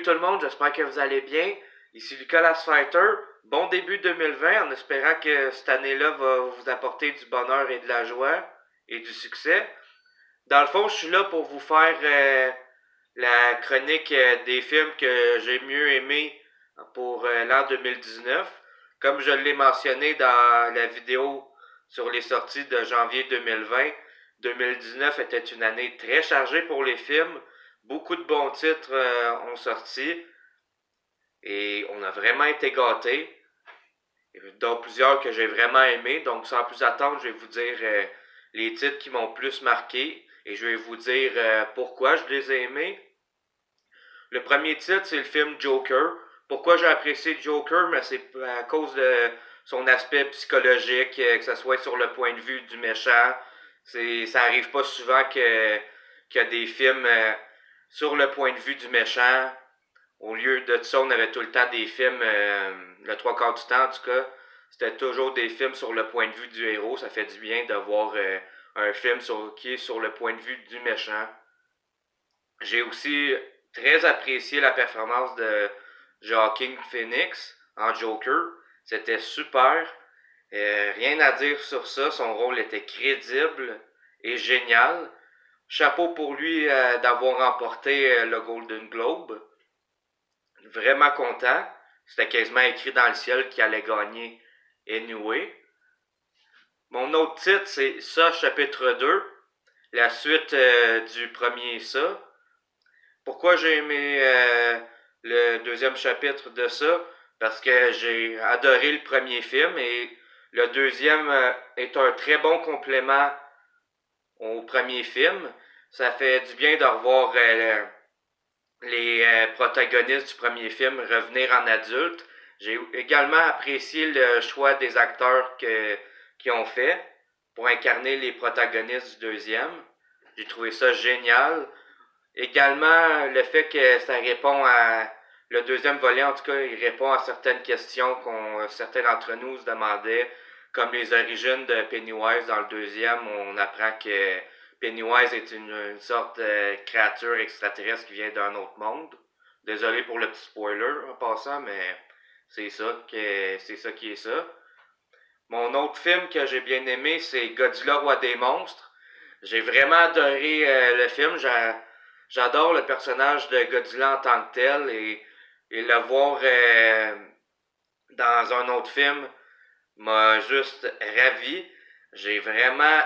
Salut tout le monde, j'espère que vous allez bien. Ici Lucas Last Fighter. Bon début 2020 en espérant que cette année-là va vous apporter du bonheur et de la joie et du succès. Dans le fond, je suis là pour vous faire la chronique des films que j'ai mieux aimés pour l'an 2019. Comme je l'ai mentionné dans la vidéo sur les sorties de janvier 2020, 2019 était une année très chargée pour les films. Beaucoup de bons titres ont sorti et on a vraiment été gâtés. Dont plusieurs que j'ai vraiment aimés. Donc sans plus attendre, je vais vous dire les titres qui m'ont plus marqué et je vais vous dire pourquoi je les ai aimés. Le premier titre, c'est le film Joker. Pourquoi j'ai apprécié Joker? Mais c'est à cause de son aspect psychologique, que ce soit sur le point de vue du méchant. Ça arrive pas souvent qu'il y a des films sur le point de vue du méchant. Au lieu de ça, on avait tout le temps des films, le trois quarts du temps en tout cas, c'était toujours des films sur le point de vue du héros. Ça fait du bien de voir un film qui est sur le point de vue du méchant. J'ai aussi très apprécié la performance de Joaquin Phoenix en Joker. C'était super. Rien à dire sur ça. Son rôle était crédible et génial. Chapeau pour lui d'avoir remporté le Golden Globe. Vraiment content. C'était quasiment écrit dans le ciel qu'il allait gagner anyway. Mon autre titre, c'est Ça, chapitre 2. La suite du premier Ça. Pourquoi j'ai aimé le deuxième chapitre de ça? Parce que j'ai adoré le premier film et le deuxième est un très bon complément au premier film. Ça fait du bien de revoir les protagonistes du premier film revenir en adulte. J'ai également apprécié le choix des acteurs qui ont fait pour incarner les protagonistes du deuxième. J'ai trouvé ça génial. Également, le fait que ça répond à... Le deuxième volet, en tout cas, il répond à certaines questions qu'on certains d'entre nous se demandaient, comme les origines de Pennywise dans le deuxième. On apprend que Pennywise est une sorte de créature extraterrestre qui vient d'un autre monde. Désolé pour le petit spoiler en passant, mais c'est ça qui est ça. Mon autre film que j'ai bien aimé, c'est Godzilla Roi des monstres. J'ai vraiment adoré le film. J'adore le personnage de Godzilla en tant que tel et le voir dans un autre film m'a juste ravi. J'ai vraiment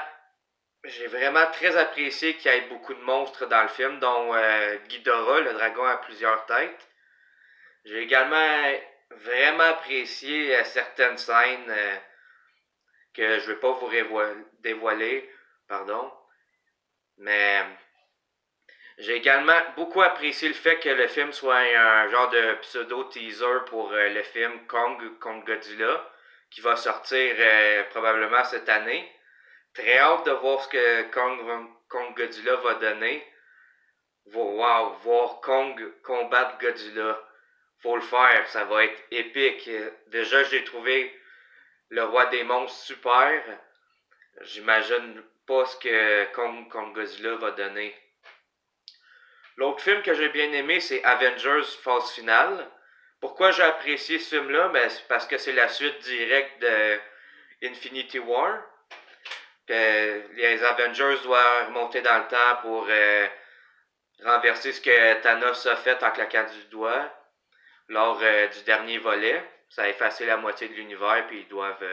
j'ai vraiment très apprécié qu'il y ait beaucoup de monstres dans le film, dont Ghidorah, le dragon à plusieurs têtes. J'ai également vraiment apprécié certaines scènes que je ne vais pas vous dévoiler, pardon. Mais j'ai également beaucoup apprécié le fait que le film soit un genre de pseudo-teaser pour le film Kong contre Godzilla, qui va sortir probablement cette année. Très hâte de voir ce que Kong contre Godzilla va donner. Wow, voir Kong combattre Godzilla. Faut le faire, ça va être épique. Déjà, j'ai trouvé le roi des monstres super. J'imagine pas ce que Kong contre Godzilla va donner. L'autre film que j'ai bien aimé, c'est Avengers Phase Finale. Pourquoi j'ai apprécié ce film-là? Ben, c'est parce que c'est la suite directe de Infinity War. Les Avengers doivent remonter dans le temps pour renverser ce que Thanos a fait en claquant du doigt lors du dernier volet. Ça a effacé la moitié de l'univers puis ils doivent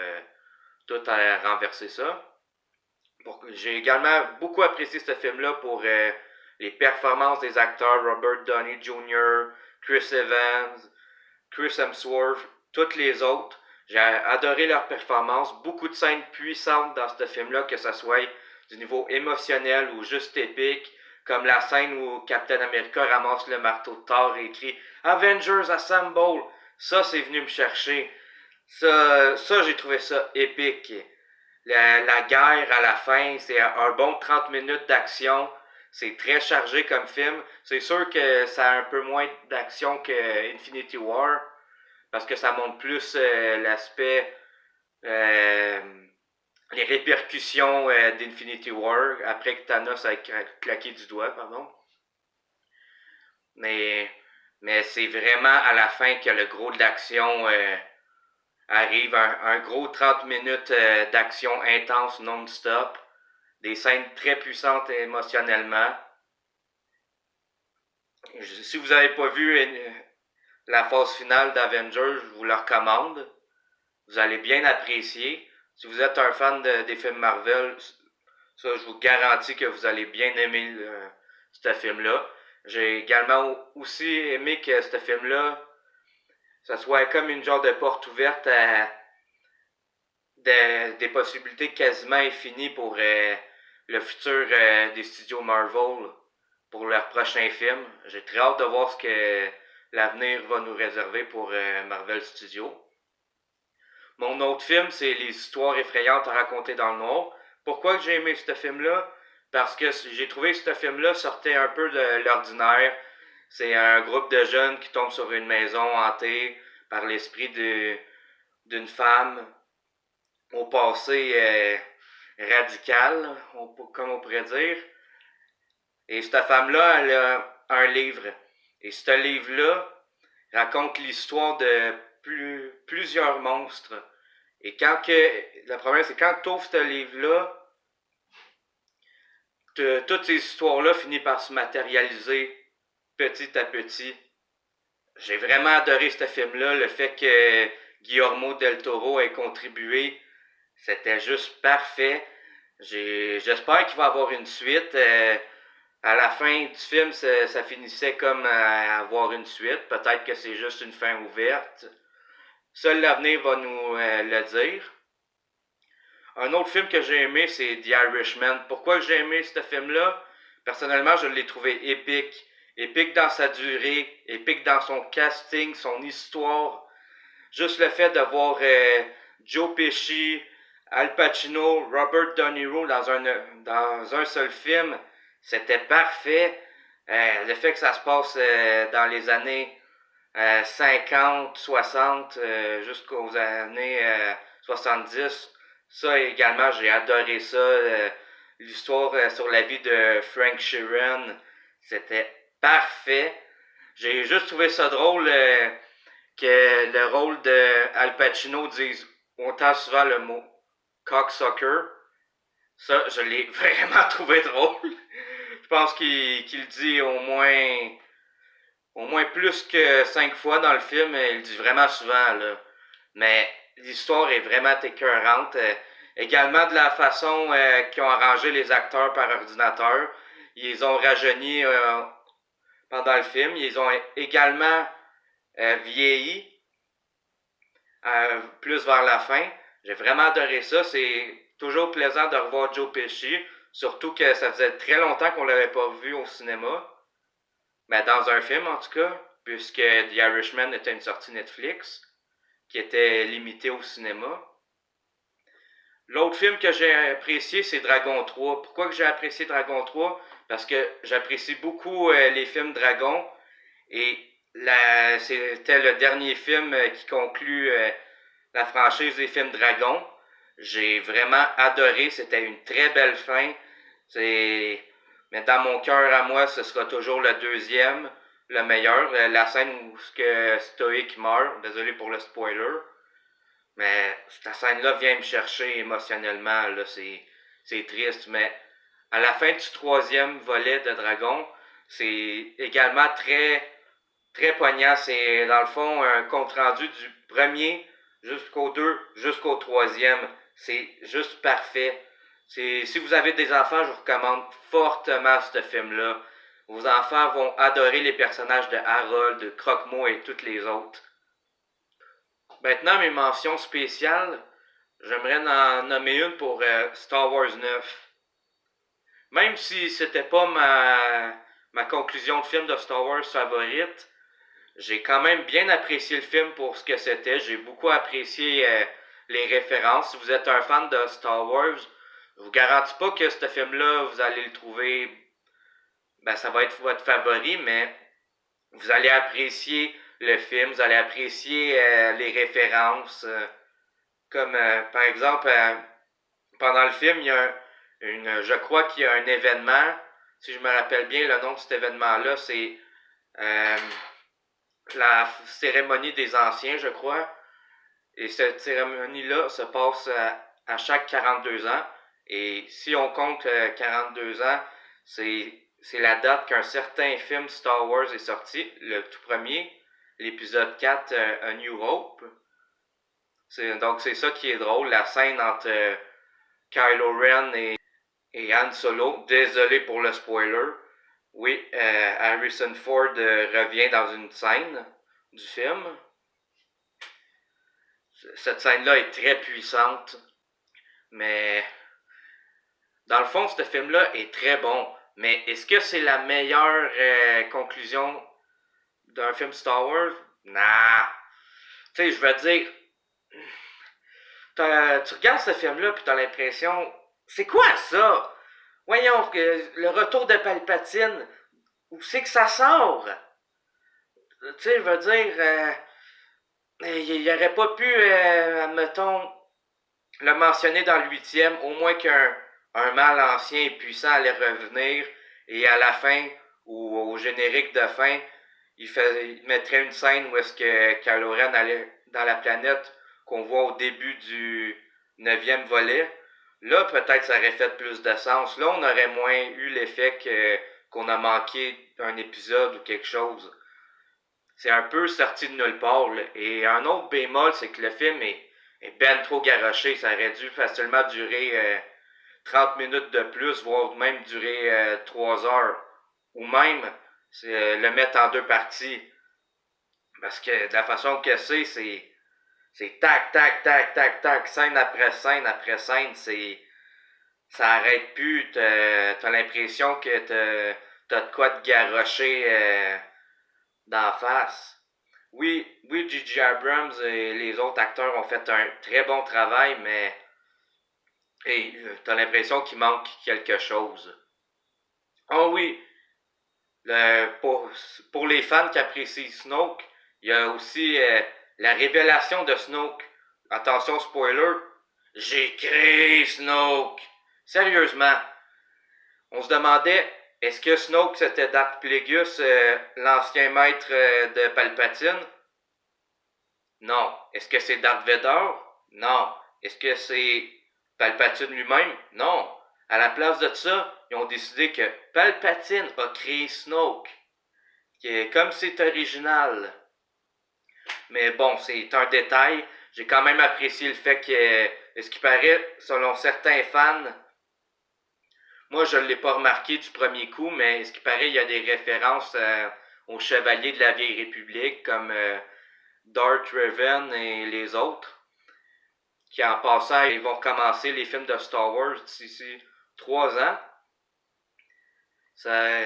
tout renverser ça. J'ai également beaucoup apprécié ce film-là pour les performances des acteurs Robert Downey Jr., Chris Evans, Chris Hemsworth, toutes les autres. J'ai adoré leurs performances. Beaucoup de scènes puissantes dans ce film-là, que ce soit du niveau émotionnel ou juste épique. Comme la scène où Captain America ramasse le marteau de Thor et écrit Avengers Assemble. Ça, c'est venu me chercher. Ça j'ai trouvé ça épique. La guerre à la fin, c'est un bon 30 minutes d'action. C'est très chargé comme film. C'est sûr que ça a un peu moins d'action que Infinity War. Parce que ça montre plus l'aspect, les répercussions d'Infinity War après que Thanos a claqué du doigt, pardon. Mais Mais c'est vraiment à la fin que le gros de l'action arrive. Un gros 30 minutes d'action intense non-stop. Des scènes très puissantes émotionnellement. Si vous n'avez pas vu la phase finale d'Avengers, je vous la recommande. Vous allez bien apprécier. Si vous êtes un fan des films Marvel, ça, je vous garantis que vous allez bien aimer ce film-là. J'ai également aussi aimé que ce film-là, ça soit comme une genre de porte ouverte à des possibilités quasiment infinies pour le futur des studios Marvel pour leur prochain film. J'ai très hâte de voir ce que l'avenir va nous réserver pour Marvel Studios. Mon autre film, c'est Les histoires effrayantes à raconter dans le noir. Pourquoi j'ai aimé ce film-là? Parce que j'ai trouvé que ce film-là sortait un peu de l'ordinaire. C'est un groupe de jeunes qui tombent sur une maison hantée par l'esprit d'une femme au passé radical, comme on pourrait dire. Et cette femme-là, elle a un livre. Et ce livre-là raconte l'histoire de plusieurs monstres. Et le problème, c'est quand tu ouvres ce livre-là, toutes ces histoires-là finissent par se matérialiser petit à petit. J'ai vraiment adoré ce film-là. Le fait que Guillermo del Toro ait contribué, c'était juste parfait. J'espère qu'il va y avoir une suite. À la fin du film, ça finissait comme à avoir une suite. Peut-être que c'est juste une fin ouverte. Seul l'avenir va nous le dire. Un autre film que j'ai aimé, c'est The Irishman. Pourquoi j'ai aimé ce film-là? Personnellement, je l'ai trouvé épique. Épique dans sa durée, épique dans son casting, son histoire. Juste le fait de voir Joe Pesci, Al Pacino, Robert De Niro dans un seul film, c'était parfait. Le fait que ça se passe dans les années 50, 60, jusqu'aux années 70, ça également, j'ai adoré ça. L'histoire sur la vie de Frank Sheeran, c'était parfait. J'ai juste trouvé ça drôle que le rôle de Al Pacino dise autant souvent le mot cocksucker. Ça, je l'ai vraiment trouvé drôle. Je pense qu'il dit au moins plus que 5 fois dans le film. Il le dit vraiment souvent, là. Mais l'histoire est vraiment écœurante. Également de la façon qu'ils ont arrangé les acteurs par ordinateur. Ils les ont rajeunis pendant le film. Ils ont également vieilli plus vers la fin. J'ai vraiment adoré ça. C'est toujours plaisant de revoir Joe Pesci. Surtout que ça faisait très longtemps qu'on l'avait pas vu au cinéma. Mais dans un film en tout cas. Puisque The Irishman était une sortie Netflix qui était limitée au cinéma. L'autre film que j'ai apprécié, c'est Dragon 3. Pourquoi que j'ai apprécié Dragon 3? Parce que j'apprécie beaucoup les films Dragon. Et c'était le dernier film qui conclut la franchise des films Dragon. J'ai vraiment adoré. C'était une très belle fin. Mais dans mon cœur à moi, ce sera toujours le deuxième, le meilleur. La scène où Stoic meurt. Désolé pour le spoiler. Mais cette scène-là vient me chercher émotionnellement. Là, c'est triste. Mais à la fin du troisième volet de Dragon, c'est également très poignant. C'est dans le fond un compte-rendu du premier jusqu'au 2, jusqu'au troisième. C'est juste parfait. Si vous avez des enfants, je vous recommande fortement ce film-là. Vos enfants vont adorer les personnages de Harold, de Croque-Mot et toutes les autres. Maintenant, mes mentions spéciales, j'aimerais en nommer une pour Star Wars 9. Même si c'était pas ma conclusion de film de Star Wars favorite, j'ai quand même bien apprécié le film pour ce que c'était. J'ai beaucoup apprécié les références. Si vous êtes un fan de Star Wars, je vous garantis pas que ce film-là, vous allez le trouver, ça va être votre favori, mais vous allez apprécier le film, vous allez apprécier les références. Comme par exemple, pendant le film, il y a je crois qu'il y a un événement. Si je me rappelle bien, le nom de cet événement-là, c'est la cérémonie des anciens, je crois. Et cette cérémonie-là se passe à chaque 42 ans. Et si on compte 42 ans, c'est la date qu'un certain film Star Wars est sorti, le tout premier, l'épisode 4, A New Hope. Donc c'est ça qui est drôle, la scène entre Kylo Ren et Han Solo. Désolé pour le spoiler. Oui, Harrison Ford revient dans une scène du film. Cette scène-là est très puissante, mais dans le fond, ce film-là est très bon. Mais est-ce que c'est la meilleure conclusion d'un film Star Wars? Nah. Tu sais, je veux dire, tu regardes ce film-là puis t'as l'impression, c'est quoi ça? Voyons, le retour de Palpatine, où c'est que ça sort? Tu sais, je veux dire, il aurait pas pu, admettons, le mentionner dans le 8e, au moins qu'un mal ancien et puissant allait revenir, et à la fin, ou au générique de fin, il mettrait une scène où est-ce que Kylo Ren allait dans la planète qu'on voit au début du 9e volet. Là, peut-être ça aurait fait plus de sens. Là, on aurait moins eu l'effet qu'on a manqué un épisode ou quelque chose. C'est un peu sorti de nulle part. Là. Et un autre bémol, c'est que le film est ben trop garoché. Ça aurait dû facilement durer 30 minutes de plus, voire même durer 3 heures. Ou même le mettre en deux parties. Parce que de la façon que c'est tac, tac, tac, tac, tac, scène après scène après scène, ça arrête plus. T'as l'impression que t'as de quoi te garrocher d'en face. Oui, J.J. Abrams et les autres acteurs ont fait un très bon travail, mais t'as l'impression qu'il manque quelque chose. Oh oui, pour les fans qui apprécient Snoke, il y a aussi la révélation de Snoke. Attention, spoiler, j'ai créé Snoke. Sérieusement, on se demandait, est-ce que Snoke c'était Darth Plagueis, l'ancien maître de Palpatine? Non. Est-ce que c'est Darth Vader? Non. Est-ce que c'est Palpatine lui-même? Non. À la place de ça, ils ont décidé que Palpatine a créé Snoke. Qui est comme c'est original. Mais bon, c'est un détail. J'ai quand même apprécié le fait que, ce qui paraît, selon certains fans, moi je ne l'ai pas remarqué du premier coup, mais ce qui paraît, il y a des références aux chevaliers de la vieille République, comme Darth Revan et les autres, qui en passant, ils vont commencer les films de Star Wars d'ici 3 ans. Ça,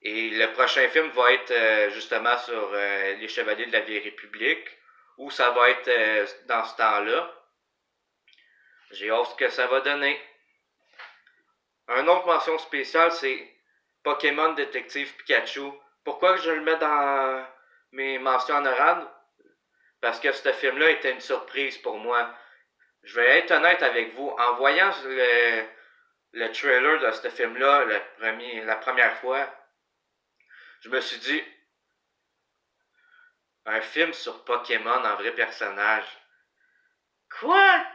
et le prochain film va être justement sur les chevaliers de la vieille République, où ça va être dans ce temps-là. J'ai hâte ce que ça va donner. Une autre mention spéciale, c'est Pokémon Détective Pikachu. Pourquoi je le mets dans mes mentions honorables? Parce que ce film-là était une surprise pour moi. Je vais être honnête avec vous. En voyant le trailer de ce film-là la première fois, je me suis dit, un film sur Pokémon en vrai personnage. Quoi?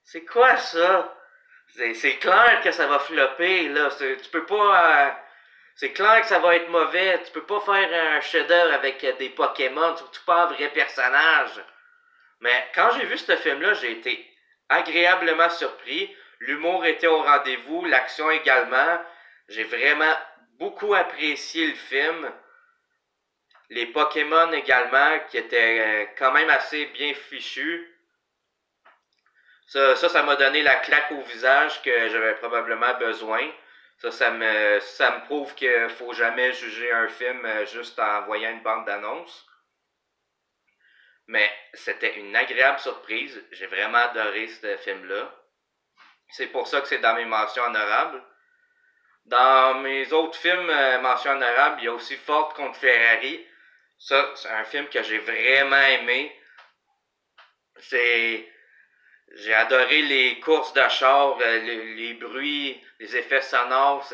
C'est quoi ça? C'est clair que ça va flopper, là. Tu peux pas... c'est clair que ça va être mauvais. Tu peux pas faire un chef-d'œuvre avec des Pokémon. Tu pas un vrai personnage. Mais quand j'ai vu ce film-là, j'ai été agréablement surpris. L'humour était au rendez-vous, l'action également. J'ai vraiment beaucoup apprécié le film. Les Pokémon également, qui étaient quand même assez bien fichus. Ça m'a donné la claque au visage que j'avais probablement besoin. Ça me prouve qu'il faut jamais juger un film juste en voyant une bande d'annonces. Mais c'était une agréable surprise. J'ai vraiment adoré ce film-là. C'est pour ça que c'est dans mes mentions honorables. Dans mes autres films mentions honorables, il y a aussi Ford contre Ferrari. Ça, c'est un film que j'ai vraiment aimé. J'ai adoré les courses de char, les bruits, les effets sonores.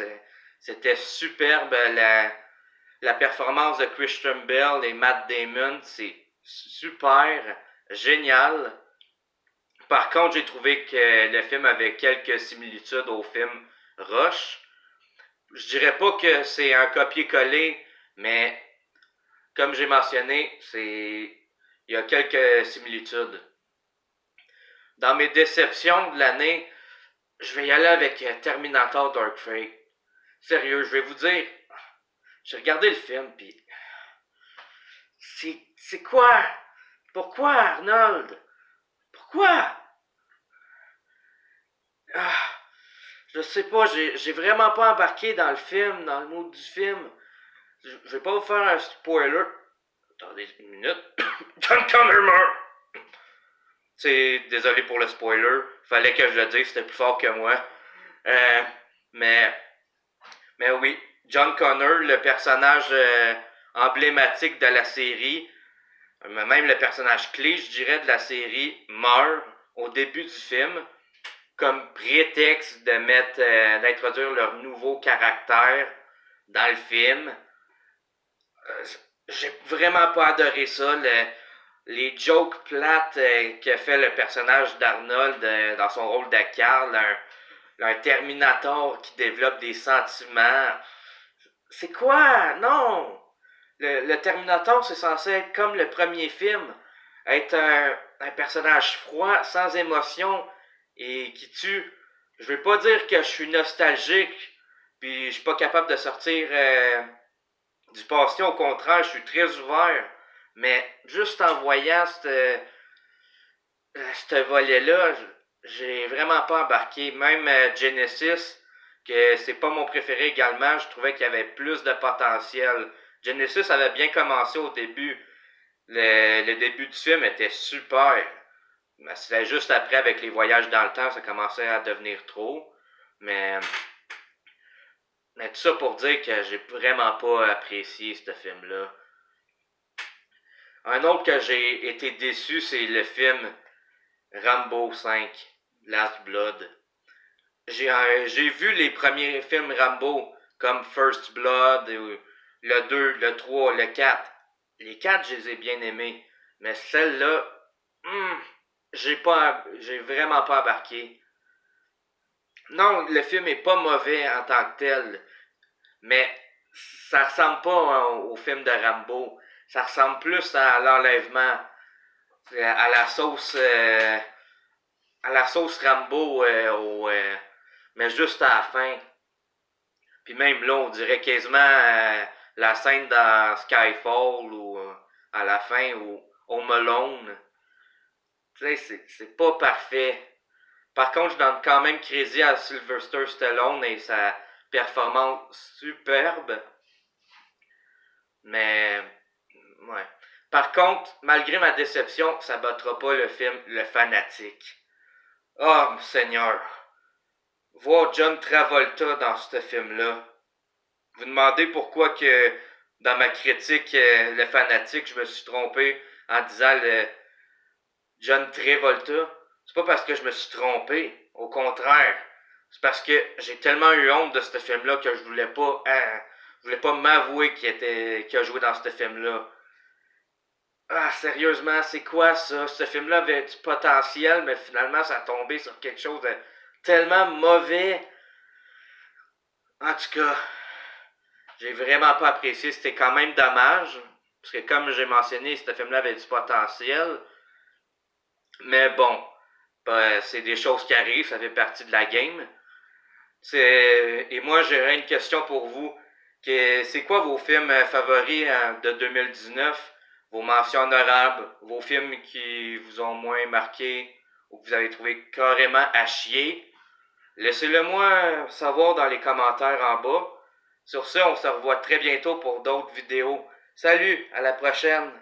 C'était superbe. La performance de Christian Bale et Matt Damon, c'est super, génial. Par contre, j'ai trouvé que le film avait quelques similitudes au film Rush. Je dirais pas que c'est un copier-coller, mais comme j'ai mentionné, il y a quelques similitudes. Dans mes déceptions de l'année, je vais y aller avec Terminator Dark Fate. Sérieux, je vais vous dire, j'ai regardé le film, puis c'est quoi? Pourquoi, Arnold? Pourquoi? Ah, je sais pas, j'ai vraiment pas embarqué dans le film, dans le mood du film. Je vais pas vous faire un spoiler. Attendez une minute. John Connor meurt! Désolé pour le spoiler. Fallait que je le dise, c'était plus fort que moi. Euh, mais, mais oui, John Connor, le personnage emblématique de la série, même le personnage clé, je dirais, de la série, meurt au début du film, comme prétexte de d'introduire leur nouveau caractère dans le film. J'ai vraiment pas adoré ça. Les jokes plates que fait le personnage d'Arnold dans son rôle de Carl, un Terminator qui développe des sentiments. C'est quoi? Non! Le Terminator, c'est censé être comme le premier film. Être un personnage froid, sans émotion et qui tue. Je vais pas dire que je suis nostalgique puis je suis pas capable de sortir du passé. Au contraire, je suis très ouvert. Mais juste en voyant ce volet-là, j'ai vraiment pas embarqué. Même Genesis, que c'est pas mon préféré également, je trouvais qu'il y avait plus de potentiel. Genesis avait bien commencé au début. Le début du film était super. Mais c'était juste après, avec les voyages dans le temps, ça commençait à devenir trop. Mais, mais tout ça pour dire que j'ai vraiment pas apprécié ce film-là. Un autre que j'ai été déçu, c'est le film Rambo 5, Last Blood. J'ai vu les premiers films Rambo, comme First Blood, le 2, le 3, le 4. Les 4, je les ai bien aimés. Mais celle-là, j'ai vraiment pas embarqué. Non, le film est pas mauvais en tant que tel, mais ça ressemble pas au film de Rambo. Ça ressemble plus à l'enlèvement, à la sauce Rambo, mais juste à la fin. Puis même là, on dirait quasiment la scène dans Skyfall ou à la fin ou Home Alone. Tu sais, c'est pas parfait. Par contre, je donne quand même crédit à Sylvester Stallone et sa performance superbe. Mais, ouais. Par contre, malgré ma déception, ça battra pas le film Le Fanatique. Oh, Seigneur. Voir John Travolta dans ce film-là. Vous demandez pourquoi que dans ma critique Le Fanatique, je me suis trompé en disant le John Travolta. C'est pas parce que je me suis trompé. Au contraire. C'est parce que j'ai tellement eu honte de ce film-là que je voulais pas m'avouer qu'il a joué dans ce film-là. Ah, sérieusement, c'est quoi ça? Ce film-là avait du potentiel, mais finalement, ça a tombé sur quelque chose de tellement mauvais. En tout cas, j'ai vraiment pas apprécié. C'était quand même dommage. Parce que comme j'ai mentionné, ce film-là avait du potentiel. Mais bon, c'est des choses qui arrivent, ça fait partie de la game. Et moi, j'aurais une question pour vous. C'est quoi vos films favoris de 2019? Vos mentions honorables? Vos films qui vous ont moins marqué ou que vous avez trouvé carrément à chier? Laissez-le moi savoir dans les commentaires en bas. Sur ce, on se revoit très bientôt pour d'autres vidéos. Salut, à la prochaine!